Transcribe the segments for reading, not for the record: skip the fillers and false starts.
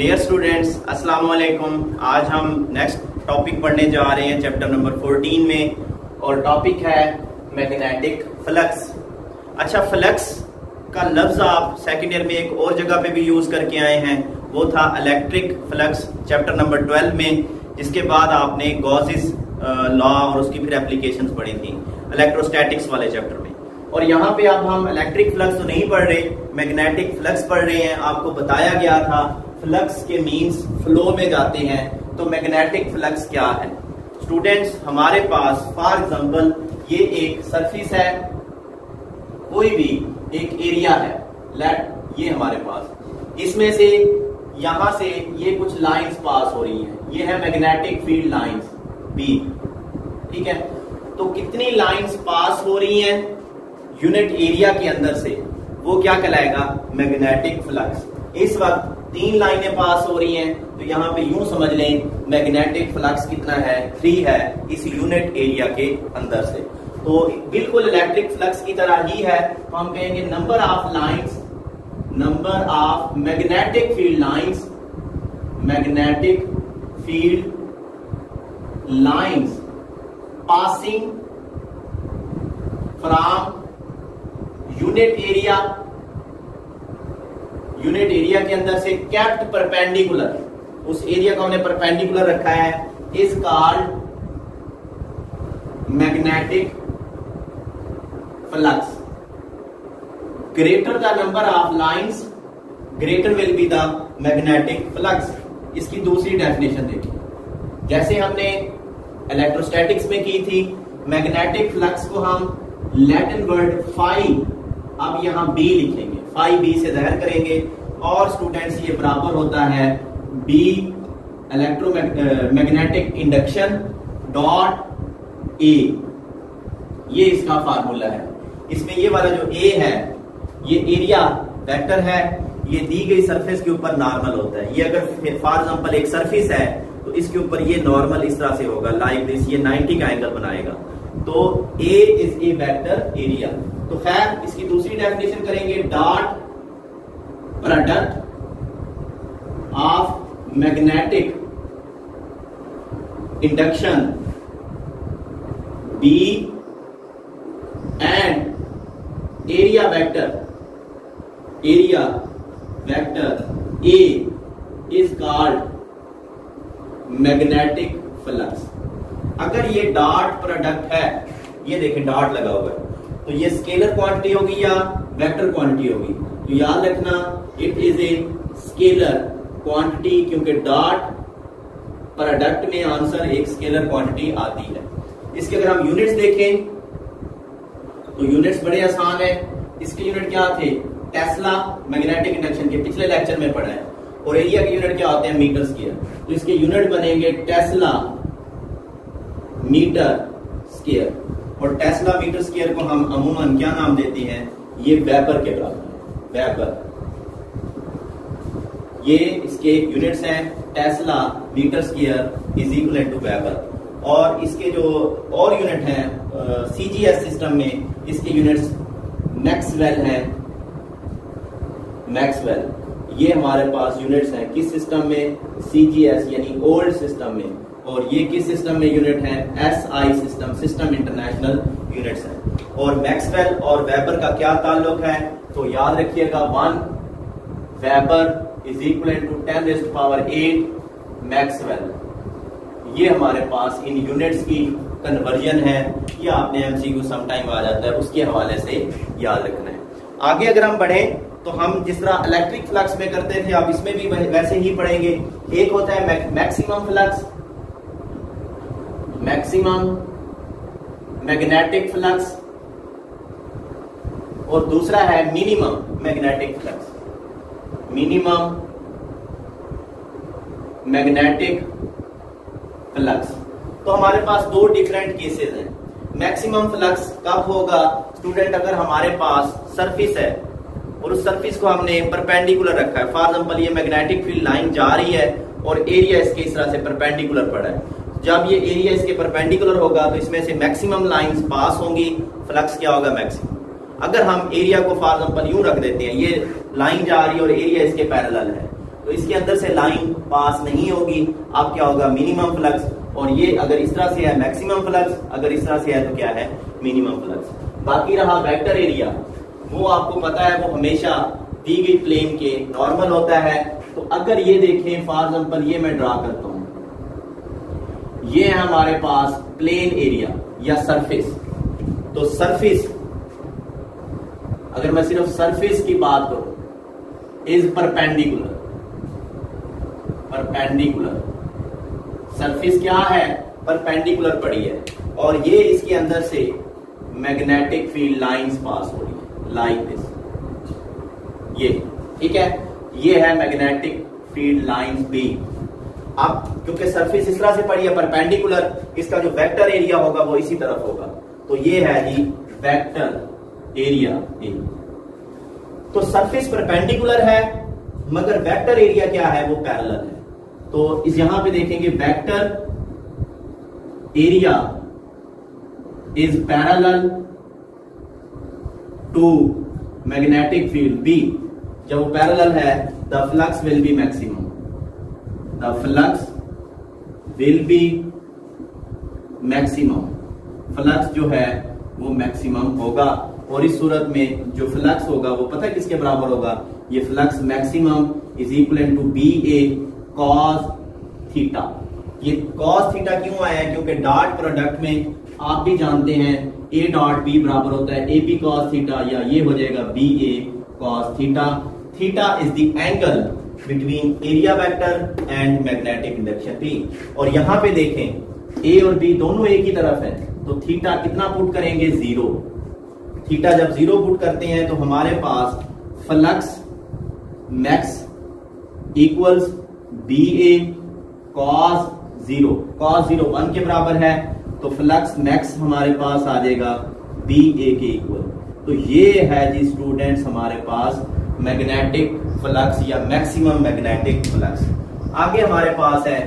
Dear students, अस्सलाम वालेकुम। आज हम नेक्स्ट टॉपिक पढ़ने जा रहे हैं चैप्टर नंबर 14 में और टॉपिक है मैग्नेटिक फ्लक्स। अच्छा, फ्लक्स का लफ्ज आप सेकेंड ईयर में एक और जगह पे भी यूज करके आए हैं, वो था इलेक्ट्रिक फ्लक्स चैप्टर नंबर 12 में, जिसके बाद आपने गॉसेस लॉ और उसकी फिर एप्लीकेशंस पढ़ी थी इलेक्ट्रोस्टैटिक्स वाले चैप्टर में। और यहाँ पे अब हम इलेक्ट्रिक फ्लक्स तो नहीं पढ़ रहे, मैग्नेटिक फ्लक्स पढ़ रहे हैं। आपको बताया गया था फ्लक्स के मीन्स फ्लो में जाते हैं, तो मैग्नेटिक फ्लक्स क्या है स्टूडेंट्स? हमारे पास फॉर एग्जांपल ये एक सरफेस है, कोई भी एक एरिया है, लेट ये हमारे पास, इसमें से यहां से ये कुछ लाइंस पास हो रही हैं, ये है मैग्नेटिक फील्ड लाइंस बी, ठीक है। तो कितनी लाइंस पास हो रही हैं यूनिट एरिया के अंदर से, वो क्या कहलाएगा? Magnetic flux. इस वक्त 3 लाइनें पास हो रही हैं, तो यहां पे यूं समझ लें मैग्नेटिक फ्लक्स कितना है? 3 है इस यूनिट एरिया के अंदर से। तो बिल्कुल इलेक्ट्रिक फ्लक्स की तरह ही है, तो हम कहेंगे number of lines, number of magnetic field lines, magnetic field lines passing from unit area, unit area के अंदर से केप्ट परपेंडिकुलर, उस एरिया को हमने परपेंडिकुलर रखा है, is called magnetic flux. Greater the number of lines greater will be the magnetic flux. इसकी दूसरी डेफिनेशन देखिए, जैसे हमने इलेक्ट्रोस्टैटिक्स में की थी, मैग्नेटिक फ्लक्स को हम लैटिन वर्ड फाई, अब यहां बी लिखेंगे, फाई बी से जाहिर करेंगे, और स्टूडेंट्स ये बराबर होता है B electromagnetic induction dot A, ये इसका फार्मूला है। इसमें ये वाला जो ए है, ये एरिया वेक्टर है, ये दी गई सरफेस के ऊपर नॉर्मल होता है। ये अगर फॉर एग्जांपल एक सरफेस है, तो इसके ऊपर ये नॉर्मल इस तरह से होगा, लाइक दिस, ये 90 का एंगल बनाएगा, तो A is a vector area. तो खैर इसकी दूसरी डेफिनेशन करेंगे, dot product of magnetic induction B and area vector A is called magnetic flux. अगर ये डॉट प्रोडक्ट है, ये देखें डॉट लगा हुआ है, तो ये स्केलर क्वांटिटी होगी या वेक्टर क्वांटिटी होगी? तो याद रखना it is a scalar quantity, क्योंकि डॉट प्रोडक्ट में आंसर एक स्केलर क्वांटिटी आती है। इसके अगर हम यूनिट्स देखें तो यूनिट्स बड़े आसान है। इसके यूनिट क्या थे? टेस्ला, मैग्नेटिक इंडक्शन के पिछले लेक्चर में पढ़ा है। और एरिया के यूनिट क्या होते हैं? Metre square. तो इसके यूनिट बनेंगे टेस्ला मीटर स्क्वायर, और टेस्ला मीटर स्क्वायर को हम अमूमन क्या नाम देते हैं? ये वेबर के बराबर है, वेबर। ये इसके यूनिट्स हैं, tesla metre square is equal to weber. और इसके जो और यूनिट हैं सीजीएस सिस्टम में, इसके यूनिट्स मैक्सवेल हैं, मैक्सवेल। ये हमारे पास यूनिट्स हैं किस सिस्टम में? सीजीएस यानी ओल्ड सिस्टम में। और ये किस सिस्टम में यूनिट है? SI system, system international units हैं। और मैक्सवेल और वेबर का क्या ताल्लुक है? तो याद रखिएगा 1 weber is equal to 10⁸ maxwell. ये हमारे पास इन यूनिट्स की कन्वर्जन है। ये आपने एमसीक्यू समटाइम आ जाता है, उसके हवाले से याद रखना है। आगे अगर हम बढ़े तो हम जिस तरह इलेक्ट्रिक फ्लक्स में करते थे, आप इसमें भी वैसे ही पढ़ेंगे। एक होता है maximum flux, maximum magnetic flux, और दूसरा है minimum magnetic flux, minimum magnetic flux. तो हमारे पास 2 डिफरेंट केसेस हैं। मैक्सिमम फ्लक्स कब होगा स्टूडेंट? अगर हमारे पास सरफेस है और उस सरफेस को हमने परपेंडिकुलर रखा है, फॉर एग्जांपल ये मैग्नेटिक फील्ड लाइन जा रही है और एरिया इसके इस तरह से परपेंडिकुलर पड़ा है। जब ये एरिया इसके परपेंडिकुलर होगा तो इसमें से मैक्सिमम लाइंस पास होंगी, फ्लक्स क्या होगा? मैक्सिमम। अगर हम एरिया को फॉर एग्जांपल यूं रख देते हैं, ये लाइन जा रही है और एरिया इसके पैरेलल है, तो इसके अंदर से लाइन पास नहीं होगी। अब क्या होगा, मिनिमम फ्लक्स। और ये अगर इस तरह से है मैक्सिमम फ्लक्स, अगर इस तरह से है तो क्या है, मिनिमम फ्लक्स। बाकी रहा वेक्टर एरिया, वो आपको पता है वो हमेशा दी गई प्लेन के नॉर्मल होता है। तो अगर ये देखें फॉर एग्जांपल, ये मैं ड्रा करता हूं, ये है हमारे पास प्लेन एरिया या सरफेस। तो सरफेस, अगर मैं सिर्फ सरफेस की बात करूं, इज परपेंडिकुलर। परपेंडिकुलर सरफेस क्या है, परपेंडिकुलर पड़ी है। और ये इसके अंदर से मैग्नेटिक फील्ड लाइंस पास हो रही है लाइक दिस, ये ठीक है, ये है मैग्नेटिक फील्ड लाइंस बी। अब क्योंकि सरफेस इस तरह से पड़ी है परपेंडिकुलर, इसका जो वेक्टर एरिया होगा वो इसी तरफ होगा। तो ये है जी वेक्टर एरिया ए। तो सरफेस परपेंडिकुलर है मगर वेक्टर एरिया क्या है, वो पैरेलल है। तो इस यहां पे देखेंगे vector area is parallel to magnetic field B. जब वो पैरेलल है, the flux will be maximum, the flux will be maximum. Flux जो है वो मैक्सिमम होगा। और इस सूरत में जो फ्लक्स होगा वो पता है किसके बराबर होगा, ये flux maximum is equal to B A cos theta. ये कॉस थीटा क्यों आया है, क्योंकि डॉट प्रोडक्ट में आप भी जानते हैं ए डॉट बी बराबर होता है ए बी कॉस थीटा, या ये हो जाएगा B A cos theta. Theta is the angle between area vector and magnetic induction B. और यहां पे देखें ए और बी दोनों एक ही तरफ है, तो थीटा कितना पुट करेंगे, 0। थीटा जब 0 पुट करते हैं तो हमारे पास flux max equals B A cos 0। Cos 0 1 के बराबर है, तो फ्लक्स मैक्स हमारे पास आ जाएगा बी ए के इक्वल। तो ये है जी स्टूडेंट्स हमारे पास मैग्नेटिक फ्लक्स या मैक्सिमम मैग्नेटिक फ्लक्स। आगे हमारे पास है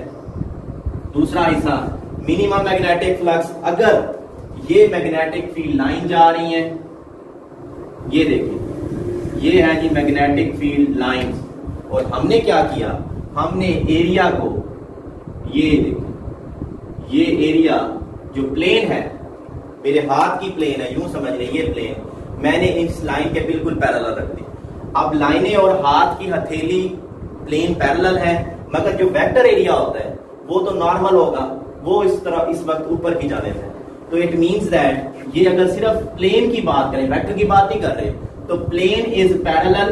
दूसरा हिस्सा मिनिमम मैग्नेटिक फ्लक्स। अगर ये मैग्नेटिक फील्ड लाइन जा रही है, ये देखिए ये है जी मैग्नेटिक फील्ड लाइंस, और हमने क्या किया, हमने एरिया को, ये देखिए ये एरिया जो प्लेन है, मेरे हाथ की प्लेन है, यूं समझ लें ये प्लेन, मैंने इस लाइन के बिल्कुल पैरेलल रख दी। अब लाइनें और हाथ की हथेली प्लेन पैरेलल है, मगर जो वेक्टर एरिया होता है वो तो नॉर्मल होगा, वो इस तरह इस वक्त ऊपर की जानिब है। तो इट मींस दैट ये अगर सिर्फ प्लेन की बात करें, वेक्टर की बात नहीं कर रहे, तो plane is parallel,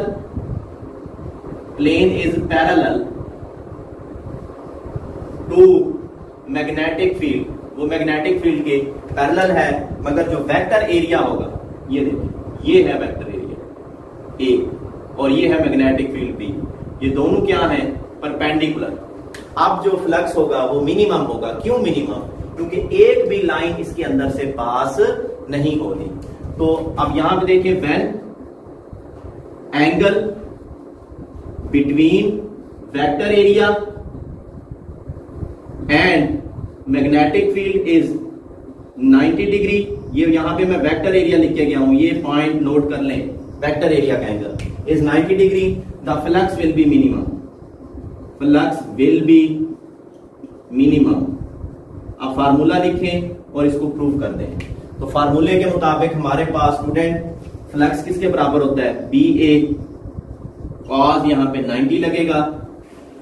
plane is parallel to magnetic field, वो मैग्नेटिक फील्ड के पैरेलल है, मगर जो वेक्टर एरिया होगा, ये देखिए ये है वेक्टर एरिया ए और ये है मैग्नेटिक फील्ड बी, ये दोनों क्या है, परपेंडिकुलर। अब जो फ्लक्स होगा वो मिनिमम होगा। क्यों मिनिमम, क्योंकि एक भी लाइन इसके अंदर से पास नहीं होगी। तो अब यहां पे देखिए when angle between vector area and magnetic field is 90 degree, ये यहां पे मैं वेक्टर एरिया लिख के गया हूं, ये पॉइंट नोट कर लें, वेक्टर एरिया का angle is 90 degree, the flux will B minimum, flux will B minimum. अब फार्मूला लिखें और इसको प्रूव कर दें। तो फार्मूले के मुताबिक हमारे पास स्टूडेंट फ्लक्स किसके बराबर होता है, बी ए कॉस, यहां पे 90 लगेगा,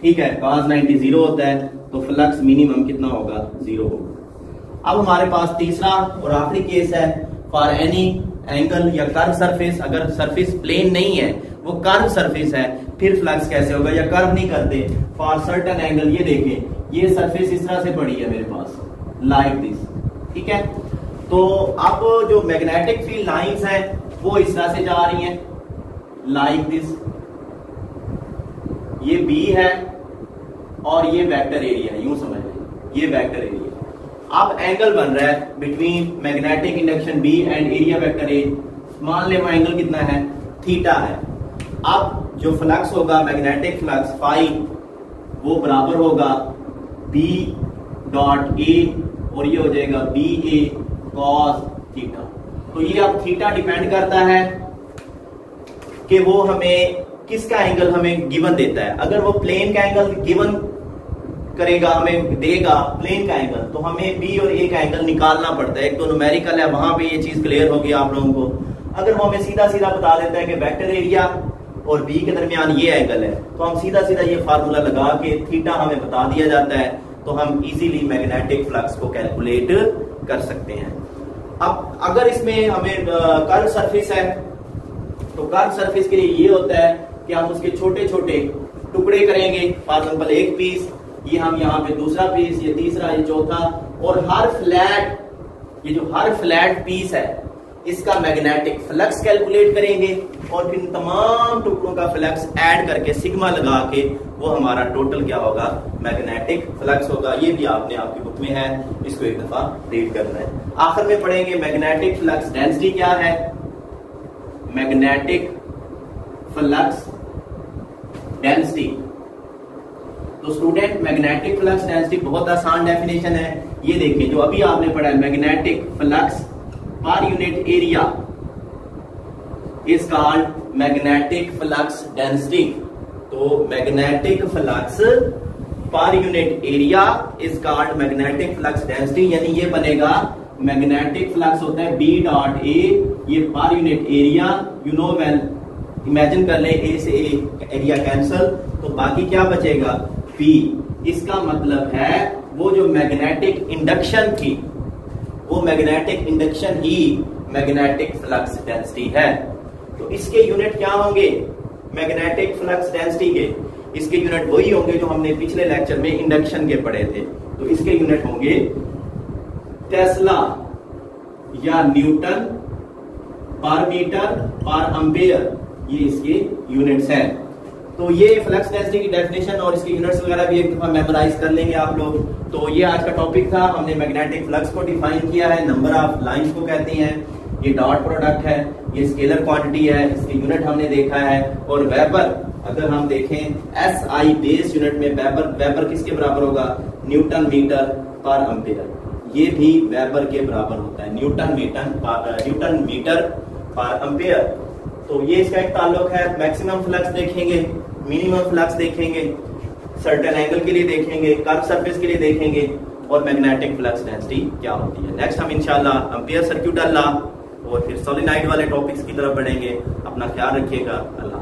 ठीक है, कॉस 90 0 होता है, तो फ्लक्स मिनिमम कितना होगा, 0 होगा। अब हमारे पास तीसरा और आखिरी केस है, फॉर एनी एंगल या कर्व सरफेस। अगर सरफेस प्लेन नहीं है, वो कर्व सरफेस है, फिर फ्लक्स कैसे होगा, या कर्व नहीं करते, फॉर सर्टेन एंगल, ये देखें ये सरफेस इस तरह से पड़ी है मेरे पास लाइक दिस, ठीक है। तो अब जो मैग्नेटिक फील्ड लाइंस हैं वो इस तरह से जा रही हैं लाइक दिस, ये बी है और ये वेक्टर एरिया है, यूं समझ लें ये वेक्टर एरिया। अब एंगल बन रहा है between magnetic induction B and area vector A, मान ले वो एंगल कितना है, थीटा है। अब जो फ्लक्स होगा मैग्नेटिक फ्लक्स फाई, वो बराबर होगा बी डॉट ए और ये हो जाएगा बी ए कॉस थीटा। तो ये अब थीटा डिपेंड करता है कि वो हमें किसका एंगल हमें गिवन देता है। अगर वो प्लेन का एंगल गिवन करेगा, हमें देगा प्लेन का एंगल, तो हमें बी और ए का एंगल निकालना पड़ता है। एक तो न्यूमेरिकल है, वहां पे ये चीज क्लियर होगी आप लोगों को। अगर वो हमें सीधा सीधा बता देता है कि वेक्टर एरिया और बी के दरमियान ये एंगल है, तो हम सीधा सीधा ये फार्मूला लगा के थीटा हमें बता दिया जाता है, तो हम इजीली मैग्नेटिक फ्लक्स को कैलकुलेट कर सकते हैं। अब अगर इसमें हमें कर्व सरफेस है, तो कर्व सरफेस के लिए ये होता है कि हम उसके छोटे छोटे टुकड़े करेंगे। फॉर एग्जाम्पल एक पीस, ये हम यहाँ पे दूसरा पीस, ये तीसरा, ये चौथा, और हर फ्लैट पीस है इसका मैग्नेटिक फ्लक्स कैलकुलेट करेंगे और फिर तमाम टुकड़ों का फ्लक्स ऐड करके सिग्मा लगा के वो हमारा टोटल क्या होगा, मैग्नेटिक फ्लक्स होगा। ये भी आपने आपकी बुक में है, इसको एक दफा रीड करना है। आखिर में पढ़ेंगे मैग्नेटिक फ्लक्स डेंसिटी क्या है। मैग्नेटिक फ्लक्स डेंसिटी, तो स्टूडेंट मैग्नेटिक फ्लक्स डेंसिटी बहुत आसान डेफिनेशन है। ये देखिए जो अभी आपने पढ़ा है, magnetic flux per unit area is called magnetic flux density. तो magnetic flux per unit area is called magnetic flux density, यानी ये बनेगा मैग्नेटिक फ्लक्स होता है बी डॉट ए, ये पर unit area, you know well, imagine कर ले ए से एरिया कैंसल, तो बाकी क्या बचेगा, पी। इसका मतलब है वो जो मैग्नेटिक इंडक्शन थी, वो मैग्नेटिक इंडक्शन ही मैग्नेटिक फ्लक्स डेंसिटी है। तो इसके यूनिट क्या होंगे मैग्नेटिक फ्लक्स डेंसिटी के? इसके यूनिट वही होंगे जो हमने पिछले लेक्चर में इंडक्शन के पढ़े थे। तो इसके यूनिट होंगे टेस्ला या न्यूटन पर मीटर पर एम्पियर, ये इसके यूनिट्स हैं। तो ये फ्लक्स डेंसिटी की डेफिनेशन और इसके यूनिट्स वगैरह भी एक दफा मेमोराइज कर लेंगे आप लोग। तो ये आज का टॉपिक था, हमने मैग्नेटिक फ्लक्स को डिफाइन किया है, नंबर ऑफ लाइंस को कहते हैं, ये डॉट प्रोडक्ट है, ये स्केलर क्वांटिटी है, इसके यूनिट हमने देखा है। और वेबर अगर हम देखें एसआई बेस यूनिट में वेबर किसके बराबर होगा, न्यूटन मीटर पर एम्पियर, ये भी वेबर के बराबर होता है, न्यूटन मीटर पर एम्पियर। तो ये इसका एक ताल्लुक है। मैक्सिमम फ्लक्स देखेंगे, मिनिमम फ्लक्स देखेंगे, सर्टेन एंगल के लिए देखेंगे, कर्व सरफेस के लिए देखेंगे, और मैग्नेटिक फ्लक्स डेंसिटी क्या होती है। नेक्स्ट हम इंशाल्लाह एम्पियर सर्किट अल्लाह और फिर सोलेनॉइड वाले टॉपिक्स की तरफ बढ़ेंगे। अपना ख्याल रखिएगा। अल्लाह।